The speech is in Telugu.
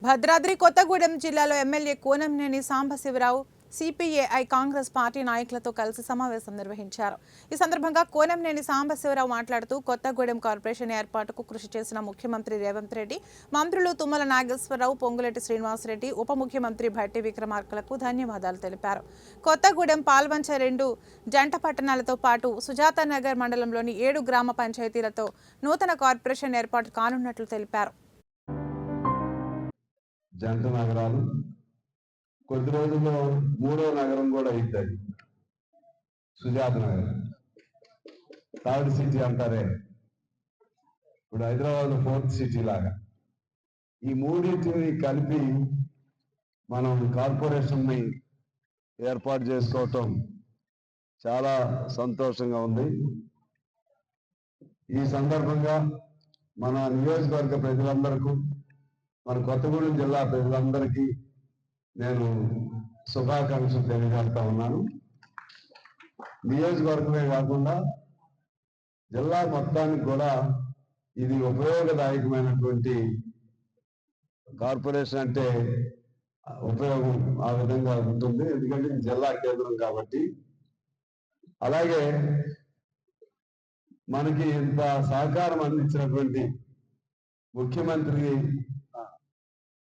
భద్రాద్రి కొత్తగూడెం జిల్లాలో MLA Kunamneni Sambasivarao CPI Congress party నాయకులతో కలిసి సమావేశం నిర్వహించారు. ఈ సందర్భంగా కోనంనేని సాంబశివరావు మాట్లాడుతూ కొత్తగూడెం కార్పొరేషన్ ఏర్పాటుకు కృషి చేసిన ముఖ్యమంత్రి రేవంత్ రెడ్డి, మంత్రులు తుమ్మల నాగేశ్వరరావు, పొంగులేటి శ్రీనివాసరెడ్డి, ఉప ముఖ్యమంత్రి భట్టి విక్రమార్కలకు ధన్యవాదాలు తెలిపారు. కొత్తగూడెం, పాల్వంచ 2 జంట పట్టణాలతో పాటు సుజాతానగర్ మండలంలోని 7 గ్రామ పంచాయతీలతో నూతన కార్పొరేషన్ ఏర్పాటు కానున్నట్లు తెలిపారు. జంట నగరాలు కొద్ది రోజుల్లో 3వ నగరం కూడా అవుతుంది. సుజాత నగరం, థర్డ్ సిటీ అంటారే, ఇప్పుడు హైదరాబాద్ 4th సిటీ లాగా ఈ మూడింటిని కలిపి మనం కార్పొరేషన్ని ఏర్పాటు చేసుకోవటం చాలా సంతోషంగా ఉంది. ఈ సందర్భంగా మన నియోజకవర్గ ప్రజలందరికీ, మన కొత్తగూడెం జిల్లా ప్రజలందరికీ నేను శుభాకాంక్షలు తెలియజేస్తా ఉన్నాను. నియోజకవర్గమే కాకుండా జిల్లా మొత్తానికి కూడా ఇది ఉపయోగదాయకమైనటువంటి కార్పొరేషన్. అంటే ఉపయోగం ఆ విధంగా ఉంటుంది, ఎందుకంటే జిల్లా కేంద్రం కాబట్టి. అలాగే మనకి ఇంత సహకారం అందించినటువంటి ముఖ్యమంత్రి